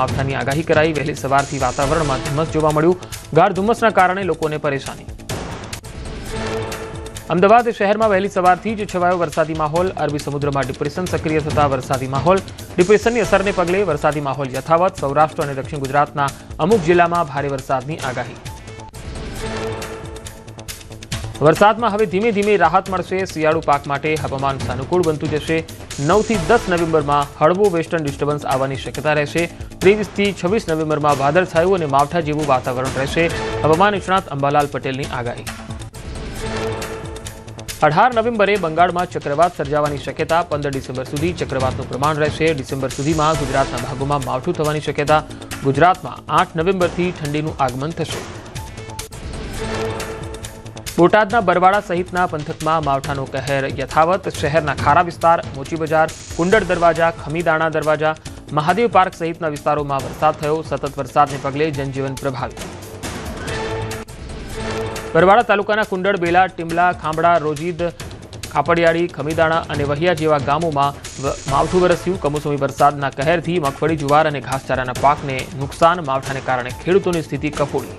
માવઠાની આગાહી કરાઈ। વહેલી સવારથી વાતાવરણમાં ધુમ્મસ જોવા મળ્યું। ગાઢ ધુમ્મસના કારણે લોકોને પરેશાની। અમદાવાદ શહેરમાં વહેલી સવારથી જ છવાયો વરસાદી માહોલ। અરબી સમુદ્રમાં ડિપ્રેશન સક્રિય થતા વરસાદી માહોલ। ડિપ્રેશનની અસરને પગલે વરસાદી માહોલ યથાવત। સૌરાષ્ટ્ર અને દક્ષિણ ગુજરાતના અમુક જિલ્લામાં ભારે વરસાદની આગાહી। વરસાદમાં હવે ધીમે ધીમે રાહત મળશે। શિયાળુ પાક માટે હવામાન સાનુકૂળ બનતું જશે। 9 થી 10 નવેમ્બરમાં હળવો વેસ્ટર્ન ડિસ્ટર્બન્સ આવવાની શક્યતા રહેશે। 23 થી 26 નવેમ્બરમાં વાદળછાયું અને માવઠા જેવું વાતાવરણ રહેશે। હવામાન નિષ્ણાત અંબાલાલ પટેલની આગાહી। 18 નવેમ્બરે બંગાળમાં ચક્રવાત સર્જાવાની શક્યતા। 15 ડિસેમ્બર સુધી ચક્રવાતનું પ્રમાણ રહેશે। ડિસેમ્બર સુધીમાં ગુજરાતના ભાગોમાં માવઠું થવાની શક્યતા। ગુજરાતમાં 8 નવેમ્બરથી ઠંડીનું આગમન થશે। બોટાદના બરવાડા સહિતના પંથકમાં માવઠાનો કહેર યથાવત। શહેરના ખારા વિસ્તાર, મોચી બજાર, કુંડળ દરવાજા, ખમીદાણા દરવાજા, મહાદેવ પાર્ક સહિતના વિસ્તારોમાં વરસાદ થયો। સતત વરસાદને પગલે જનજીવન પ્રભાવિત। બરવાડા તાલુકાના કુંડળ, બેલા, ટીમલા, ખાંભડા, રોજીદ, કાપડિયાળી, ખમીદાણા અને વહિયા જેવા ગામોમાં માવઠું વરસ્યું। કમોસમી વરસાદના કહેરથી મગફળી, જુવાર અને ઘાસચારાના પાકને નુકસાન। માવઠાને કારણે ખેડૂતોની સ્થિતિ કફોડી।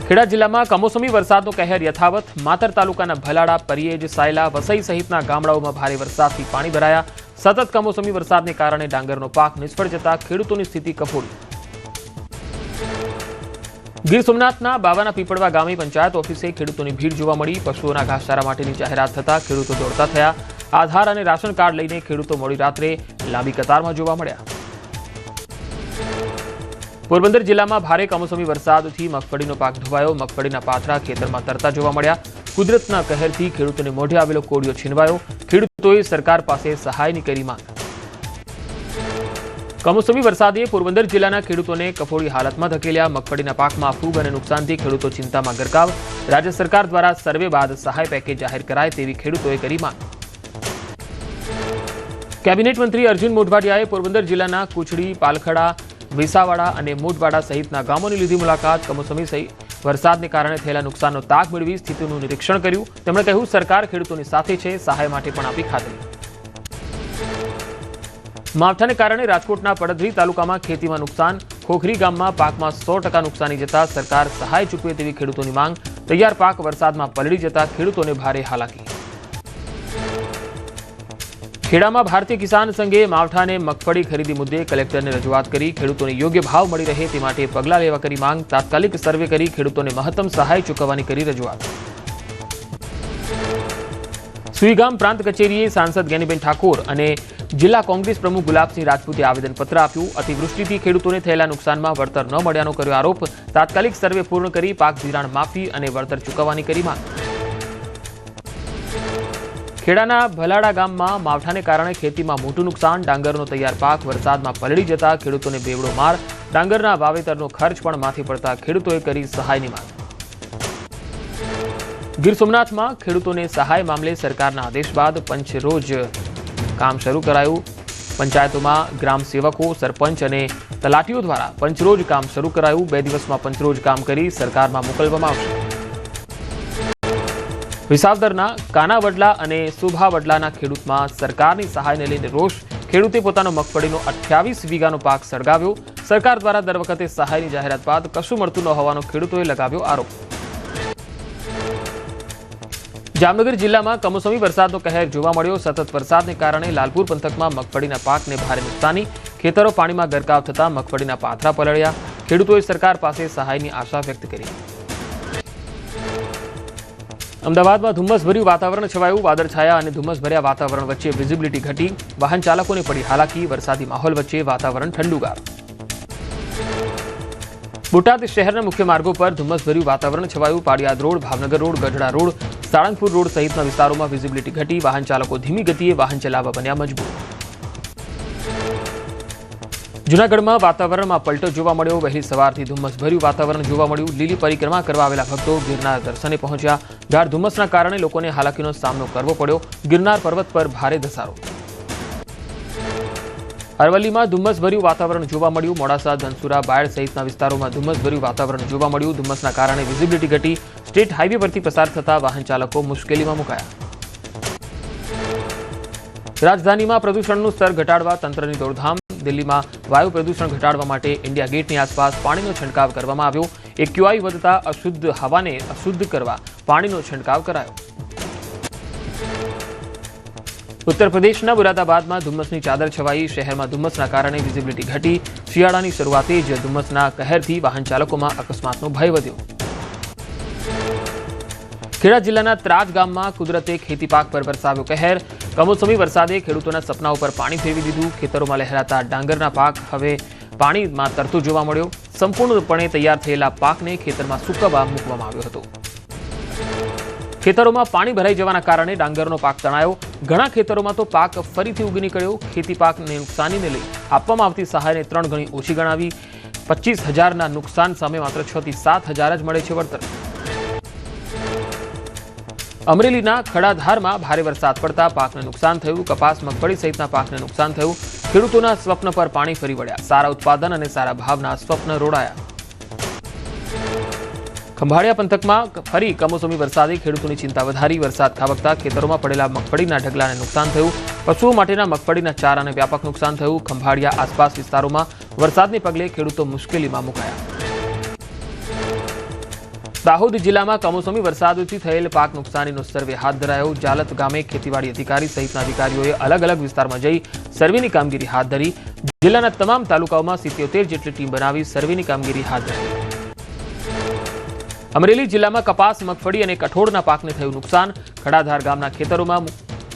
ખેડા જિલ્લામાં કમોસમી વરસાદનો કહેર યથાવત। માતર તાલુકાના ભલાડા, પરિયેજ, સાયલા, વસઈ સહિતના ગામડાઓમાં ભારે વરસાદથી પાણી ભરાયા। સતત કમોસમી વરસાદને કારણે ડાંગરનો પાક નિષ્ફળ જતા ખેડૂતોની સ્થિતિ કફોડી। ગીર સોમનાથના બાવાના પીપળવા ગામે પંચાયત ઓફિસે ખેડૂતોની ભીડ જોવા મળી। પશુઓના ઘાસચારા માટેની જાહેરાત થતા ખેડૂતો દોડતા થયા। આધાર અને રાશન કાર્ડ લઈને ખેડૂતો મોડી રાત્રે લાંબી કતારમાં જોવા મળ્યા। પોરબંદર જિલ્લામાં ભારે કમોસમી વરસાદથી મગફળીનો પાક ધોવાયો। મગફળીના પાથરા ખેતરમાં તરતા જોવા મળ્યા। કુદરતના કહેરથી ખેડૂતોને મોઢે આવેલો કોળિયો છીનવાયો। ખેડૂતોએ સરકાર પાસે સહાયની કરી માંગ। કમોસમી વરસાદે પોરબંદર જિલ્લાના ખેડૂતોને કફોડી હાલતમાં ધકેલ્યા। મગફળીના પાકમાં ફૂગ અને નુકસાનથી ખેડૂતો ચિંતામાં ગરકાવ। રાજ્ય સરકાર દ્વારા સર્વે બાદ સહાય પેકેજ જાહેર કરાય તેવી ખેડૂતોએ કરી માંગ। કેબિનેટ મંત્રી અર્જુન મોઢવાડિયાએ પોરબંદર જિલ્લાના કુચડી, પાલખડા, વિસાવાડા અને મોટવાડા સહિતના ગામોની લીધી મુલાકાત। કમોસમી વરસાદને કારણે થયેલા નુકસાનનો તાગ મેળવી સ્થિતિનું નિરીક્ષણ કર્યું। તેમણે કહ્યું, સરકાર ખેડૂતોની સાથે છે, સહાય માટે પણ આપી ખાતરી। માવઠાને કારણે રાજકોટના પડધરી તાલુકામાં ખેતીમાં નુકસાન। ખોખરી ગામમાં પાકમાં 100% નુકસાની જતા સરકાર સહાય ચૂકવે તેવી ખેડૂતોની માંગ। તૈયાર પાક વરસાદમાં પલળી જતા ખેડૂતોને ભારે હાલાકી। ખેડામાં ભારતીય કિસાન સંઘે માવઠાને મગફળી ખરીદી મુદ્દે કલેક્ટરને રજૂઆત કરી। ખેડૂતોને યોગ્ય ભાવ મળી રહે તે માટે પગલાં લેવા કરી માંગ। તાત્કાલિક સર્વે કરી ખેડૂતોને મહત્તમ સહાય ચૂકવવાની કરી રજૂઆત। સુઈગામ પ્રાંત કચેરીએ સાંસદ જ્ઞાનીબેન ઠાકોર અને જિલ્લા કોંગ્રેસ પ્રમુખ ગુલાબસિંહ રાજપૂતે આવેદનપત્ર આપ્યું। અતિવૃષ્ટિથી ખેડૂતોને થયેલા નુકસાનમાં વળતર ન મળ્યાનો કર્યો આરોપ। તાત્કાલિક સર્વે પૂર્ણ કરી પાક ધિરાણ માફી અને વળતર ચૂકવવાની કરી માંગ। ખેડાના ભલાડા ગામમાં માવઠાને કારણે ખેતીમાં મોટું નુકસાન। ડાંગરનો તૈયાર પાક વરસાદમાં પલળી જતા ખેડૂતોને બેવડો માર। ડાંગરના વાવેતરનો ખર્ચ પણ માથે પડતા ખેડૂતોએ કરી સહાયની માંગ। ગીર સોમનાથમાં ખેડૂતોને સહાય મામલે સરકારના આદેશ બાદ પંચરોજ કામ શરૂ કરાયું। પંચાયતોમાં ગ્રામ સેવકો, સરપંચ અને તલાટીઓ દ્વારા પંચરોજ કામ શરૂ કરાયું। 2 દિવસમાં પંચરોજ કામ કરી સરકારમાં મોકલવામાં આવશે। વિસાવદરના કાનાવડલા અને સુભાવડલાના ખેડૂતમાં સરકારની સહાયને લઈને રોષ। ખેડૂતે પોતાનો મગફળીનો 28 વીઘાનો પાક સળગાવ્યો। સરકાર દ્વારા દર વખતે સહાયની જાહેરાત બાદ કશું મળતું ન હોવાનો ખેડૂતોએ લગાવ્યો આરોપ। જામનગર જિલ્લામાં કમોસમી વરસાદનો કહેર જોવા મળ્યો। સતત વરસાદને કારણે લાલપુર પંથકમાં મગફળીના પાકને ભારે નુકસાની। ખેતરો પાણીમાં ગરકાવ થતા મગફળીના પાથરા પલળ્યા। ખેડૂતોએ સરકાર પાસે સહાયની આશા વ્યક્ત કરી। અમદાવાદમાં ધુમ્મસભર્યું વાતાવરણ છવાયું। વાદળછાયા અને ધુમ્મસભર્યા વાતાવરણ વચ્ચે વિઝિબિલિટી ઘટી। વાહન ચાલકોને પડી હાલાકી। વરસાદી માહોલ વચ્ચે વાતાવરણ ઠંડુગાર। બોટાદ શહેરના મુખ્ય માર્ગો પર ધુમ્મસભર્યું વાતાવરણ છવાયું। Padiyad road, Bhavnagar road, Gadhada road, Salangpur road સહિતના વિસ્તારોમાં વિઝિબિલિટી ઘટી। વાહન ચાલકો ધીમી ગતિએ વાહન ચલાવવા બન્યા મજબૂર। જૂનાગઢમાં વાતાવરણમાં પલટો જોવા મળ્યો। વહેલી સવારથી ધુમ્મસભર્યું વાતાવરણ જોવા મળ્યું। લીલી પરિક્રમા કરવા આવેલા ભક્તો ગિરનાર દર્શને પહોંચ્યા। ગાઢ ધુમ્મસના કારણે લોકોને હાલાકીનો સામનો કરવો પડ્યો। ગિરનાર પર્વત પર ભારે ધસારો। અરવલ્લીમાં ધુમ્મસભર્યું વાતાવરણ જોવા મળ્યું। મોડાસા, ધનસુરા, બાયડ સહિતના વિસ્તારોમાં ધુમ્મસભર્યું વાતાવરણ જોવા મળ્યું। ધુમ્મસના કારણે વિઝિબિલિટી ઘટી। સ્ટેટ હાઈવે પરથી પસાર થતા વાહન ચાલકો મુશ્કેલીમાં મુકાયા। રાજધાનીમાં પ્રદૂષણનું સ્તર ઘટાડવા તંત્રની દોડધામ। દિલ્હીમાં વાયુ પ્રદૂષણ ઘટાડવા માટે ઇન્ડિયા ગેટની આસપાસ પાણીનો છંટકાવ કરવામાં આવ્યો। AQI વધતા અશુદ્ધ હવાને અશુદ્ધ કરવા પાણીનો છંટકાવ કરાયો। उत्तर प्रदेशના મુરાદાબાદમાં ધુમ્મસની ચાદર છવાઈ। શહેરમાં ધુમ્મસના કારણે વિઝિબિલિટી ઘટી। શિયાળાની શરૂઆતે જ ધુમ્મસના કહેરથી વાહન ચાલકોમાં અકસ્માતનો ભય વધ્યો। ખેડા જિલ્લાના ત્રાજ ગામમાં કુદરતે ખેતી પાક પર વરસાવ્યો કહેર। કમોસમી વરસાદે ખેડૂતોના સપના ઉપર પાણી ફેરવી દીધું। ખેતરોમાં લહેરાતા ડાંગરના પાક હવે પાણીમાં તરતો જોવા મળ્યો। સંપૂર્ણપણે તૈયાર થયેલા પાકને ખેતરમાં સૂકવવા મૂકવામાં આવ્યો હતો। ખેતરોમાં પાણી ભરાઈ જવાના કારણે ડાંગરનો પાક તણાયો। ઘણા ખેતરોમાં તો પાક ફરીથી ઉગી નીકળ્યો। ખેતી પાકને નુકસાનીને લઈ આપવામાં આવતી સહાયને 3 ગણી ઓછી ગણાવી। 25,000ના નુકસાન સામે માત્ર 6 થી 7,000 જ મળે છે વળતર। અમરેલીના ખડાધારમાં ભારે વરસાદ પડતા પાકને નુકસાન થયું। કપાસ, મગફળી સહિતના પાકને નુકસાન થયું। ખેડૂતોના સ્વપ્ન પર પાણી ફરી વળ્યા। સારા ઉત્પાદન અને સારા ભાવના સ્વપ્ન રોડાયા। ખંભાળિયા પંથકમાં ફરી કમોસમી વરસાદે ખેડૂતોની ચિંતા વધારી। વરસાદ ખાબકતા ખેતરોમાં પડેલા મગફળીના ઢગલાને નુકસાન થયું। પશુઓ માટેના મગફળીના ચારાને વ્યાપક નુકસાન થયું। ખંભાળિયા આસપાસ વિસ્તારોમાં વરસાદને પગલે ખેડૂતો મુશ્કેલીમાં મુકાયા। દાહોદ જિલ્લામાં કમોસમી વરસાદથી થયેલ પાક નુકસાનીનો સર્વે હાથ ધરાયો। જાલત ગામે ખેતીવાડી અધિકારી સહિતના અધિકારીઓએ અલગ અલગ વિસ્તારમાં જઈ સર્વેની કામગીરી હાથ ધરી। જિલ્લાના તમામ તાલુકાઓમાં 77 જેટલી ટીમ બનાવી સર્વેની કામગીરી હાથ ધરી। અમરેલી જિલ્લામાં કપાસ, મગફળી અને કઠોળના પાકને થયું નુકસાન। ખડાધાર ગામના ખેતરોમાં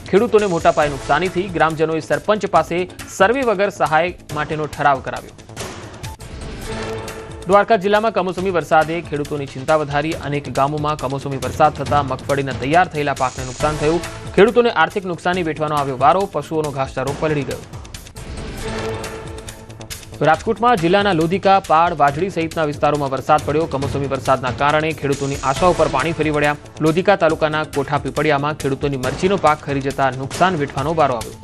ખેડૂતોને મોટા પાયે નુકસાની થઈ। ગ્રામજનોએ સરપંચ પાસે સર્વે વગર સહાય માટેનો ઠરાવ કરાવ્યો। દ્વારકા જિલ્લામાં કમોસમી વરસાદે ખેડૂતોની ચિંતા વધારી। અનેક ગામોમાં કમોસમી વરસાદ થતા મગફળીના તૈયાર થયેલા પાકને નુકસાન થયું। ખેડૂતોને આર્થિક નુકસાની વેઠવાનો આવ્યો વારો। પશુઓનો ઘાસચારો પલળી ગયો। રાજકોટમાં જિલ્લાના લોધિકા, પાડ, વાજડી સહિતના વિસ્તારોમાં વરસાદ પડ્યો। કમોસમી વરસાદના કારણે ખેડૂતોની આશાઓ પર પાણી ફરી વળ્યા। લોધિકા તાલુકાના કોઠા પીપળિયામાં ખેડૂતોની મરચીનો પાક ખરી જતા નુકસાન વેઠવાનો વારો આવ્યો।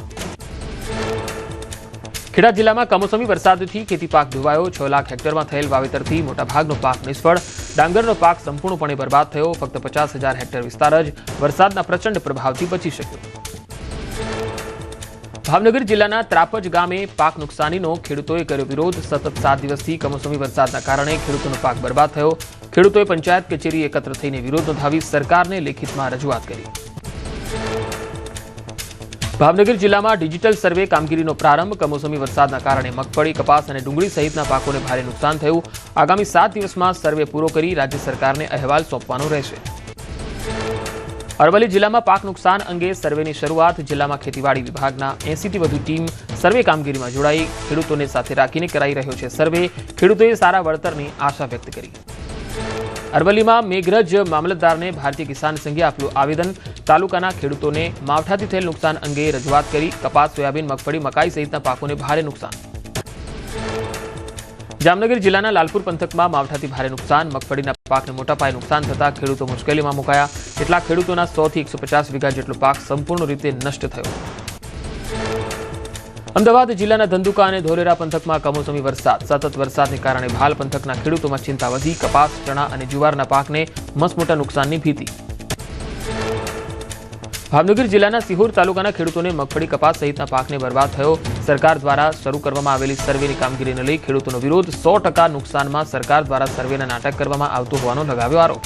ખેડા જિલ્લામાં કમોસમી વરસાદથી ખેતી પાક ધોવાયો। 6 લાખ હેક્ટરમાં થયેલ વાવેતરથી મોટાભાગનો પાક નિષ્ફળ। ડાંગરનો પાક સંપૂર્ણપણે બરબાદ થયો। ફક્ત 50,000 હેક્ટર વિસ્તાર જ વરસાદના પ્રચંડ પ્રભાવથી બચી શક્યો। ભાવનગર જિલ્લાના ત્રાપજ ગામે પાક નુકસાનીનો ખેડૂતોએ કર્યો વિરોધ। સતત 7 દિવસથી કમોસમી વરસાદના કારણે ખેડૂતોનો પાક બરબાદ થયો। ખેડૂતોએ પંચાયત કચેરી એકત્ર થઈને વિરોધ નોંધાવી સરકારને લેખિતમાં રજૂઆત કરી। ભાવનગર જિલ્લામાં ડિજિટલ સર્વે કામગીરીનો પ્રારંભ। કમોસમી વરસાદના કારણે મગફળી, કપાસ અને ડુંગળી સહિતના પાકોને ભારે નુકસાન થયું। આગામી 7 દિવસમાં સર્વે પૂરો કરી રાજ્ય સરકારને અહેવાલ સોંપવાનો રહેશે। અરવલ્લી જિલ્લામાં પાક નુકસાન અંગે સર્વેની શરૂઆત। જિલ્લામાં ખેતીવાડી વિભાગના 80 થી વધુ ટીમ સર્વે કામગીરીમાં જોડાઈ। ખેડૂતોને સાથે રાખીને કરાઈ રહ્યો છે સર્વે। ખેડૂતોએ સારા વળતરની આશા વ્યક્ત કરી। અરવલ્લીમાં મેઘરજ મામલતદારને ભારતીય કિસાન સંઘે આપ્યું આવેદન। તાલુકાના ખેડૂતોને માવઠાથી થયેલ નુકસાન અંગે રજૂઆત કરી। કપાસ, સોયાબીન, મગફળી, મકાઈ સહિતના પાકોને ભારે નુકસાન। જામનગર જિલ્લાના લાલપુર પંથકમાં માવઠાથી ભારે નુકસાન। મગફળીના પાકને મોટા પાયે નુકસાન થતા ખેડૂતો મુશ્કેલીમાં મુકાયા। કેટલાક ખેડૂતોના 100 થી 150 વીઘા જેટલો પાક સંપૂર્ણ રીતે નષ્ટ થયો। અમદાવાદ જિલ્લાના ધંધુકા અને ધોલેરા પંથકમાં કમોસમી વરસાદ। સતત વરસાદને કારણે ભાલ પંથકના ખેડૂતોમાં ચિંતા વધી। કપાસ, ચણા અને જુવારના પાકને મસમોટા નુકસાનની ભીતિ। ભાવનગર જિલ્લાના સિહોર તાલુકાના ખેડૂતોને મગફળી, કપાસ સહિતના પાકને બરબાદ થયો। સરકાર દ્વારા શરૂ કરવામાં આવેલી સર્વેની કામગીરીને લઈ ખેડૂતોનો વિરોધ। 100% નુકસાનમાં સરકાર દ્વારા સર્વેના નાટક કરવામાં આવતું હોવાનો લગાવ્યો આરોપ।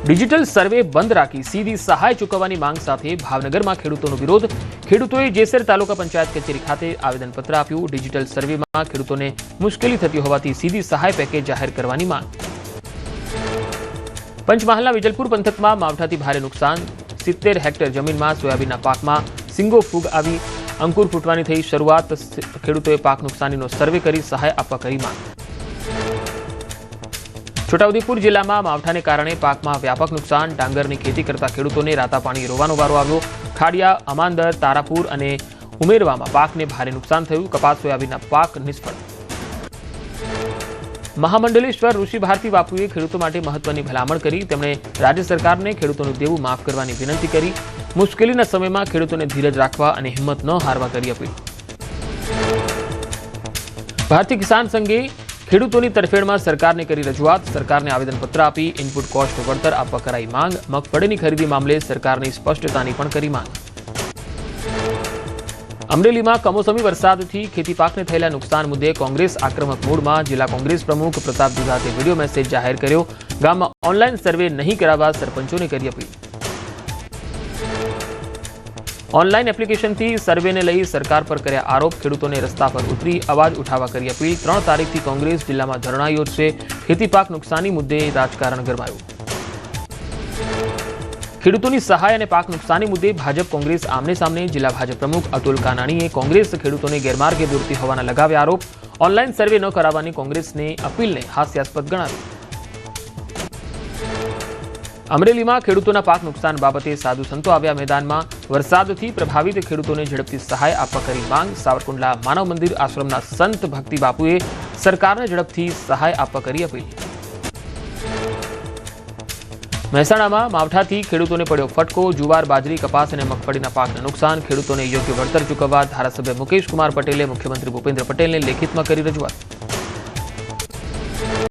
ડિજિટલ સર્વે બંધ રાખી સીધી સહાય ચૂકવવાની માંગ સાથે ભાવનગરમાં ખેડૂતોનો વિરોધ। ખેડૂતોએ જેસર તાલુકા પંચાયત કચેરી ખાતે આવેદનપત્ર આપ્યું। ડિજિટલ સર્વેમાં ખેડૂતોને મુશ્કેલી થતી હોવાથી સીધી સહાય પેકેજ જાહેર કરવાની માંગ। પંચમહાલના વિજલપુર પંથકમાં માવઠાથી ભારે નુકસાન। 70 હેક્ટર જમીનમાં સોયાબીનના પાકમાં સિંગો ફૂગ આવી। અંકુર ફૂટવાની થઈ શરૂઆત। ખેડૂતોએ પાક નુકસાનીનો સર્વે કરી સહાય આપવા કરી માંગ। છોટાઉદેપુર જિલ્લામાં માવઠાને કારણે પાકમાં વ્યાપક નુકસાન। ડાંગરની ખેતી કરતા ખેડૂતોને રાતા પાણી રોવાનો વારો આવ્યો। ખાડિયા, અમાંદર, તારાપુર અને ઉમેરવામાં પાકને ભારે નુકસાન થયું। કપાસ, સોયાબીનના પાક નિષ્ફળ। મહામંડલેશ્વર ઋષિ ભારતી બાપુએ ખેડૂતો માટે મહત્વની ભલામણ કરી। તેમણે રાજ્ય સરકારને ખેડૂતોનું દેવું માફ કરવાની વિનંતી કરી। મુશ્કેલીના સમયમાં ખેડૂતોને ધીરજ રાખવા અને હિંમત ન હારવા કરી અપીલ। ભારતીય કિસાન સંઘે ખેડૂતોની તરફેણમાં સરકારને કરી રજૂઆત। સરકારને આવેદનપત્ર આપી ઇનપુટ કોસ્ટ વળતર આપવા કરાઈ માંગ। મગફળીની ખરીદી મામલે સરકારની સ્પષ્ટતાની પણ કરી માંગ। અમરેલીમાં કમોસમી વરસાદથી ખેતી પાકને થયેલા નુકસાન મુદ્દે કોંગ્રેસ આક્રમક મૂડમાં. જિલ્લા કોંગ્રેસ પ્રમુખ પ્રતાપ દુધાતે વિડીયો મેસેજ જાહેર કર્યો. ગામમાં ઓનલાઈન સર્વે નહીં કરાવવા સરપંચોને કરી અપીલ. ઓનલાઈન એપ્લિકેશનથી સર્વેને લઈ સરકાર પર કર્યા આરોપ. ખેડૂતોને રસ્તા પર ઉતરી અવાજ ઉઠાવવા કરી અપીલ. 3 તારીખથી કોંગ્રેસ જિલ્લામાં ધરણા યોજશે. ખેતી પાક નુકસાની મુદ્દે રાજકારણ ગરમાયું. ખેડૂતોની સહાય અને પાક નુકસાની મુદ્દે ભાજપ કોંગ્રેસ આમને સામને. જિલ્લા ભાજપ પ્રમુખ અતુલ કાનાણીએ કોંગ્રેસ ખેડૂતોને ગેરમાર્ગે દોરતી હોવાના લગાવ્યા આરોપ. ઓનલાઈન સર્વે ન કરાવવાની કોંગ્રેસની અપીલને હાસ્યાસ્પદ ગણાવી. અમરેલીમાં ખેડૂતોના પાક નુકસાન બાબતે સાધુ સંતો આવ્યા મેદાનમાં. વરસાદથી પ્રભાવિત ખેડૂતોને ઝડપથી સહાય આપવા કરી માંગ. સાવરકુંડલા માનવ મંદિર આશ્રમના સંત ભક્તિ બાપુએ સરકારને ઝડપથી સહાય આપવા કરી અપીલ. મહેસાણામાં માવઠાથી ખેડૂતોને પડ્યો ફટકો. જુવાર, બાજરી, કપાસ અને મગફળીના પાકને નુકસાન. ખેડૂતોને યોગ્ય વળતર ચૂકવવા ધારાસભ્ય મુકેશ કુમાર પટેલે મુખ્યમંત્રી ભૂપેન્દ્ર પટેલને લેખિતમાં કરી રજૂઆત.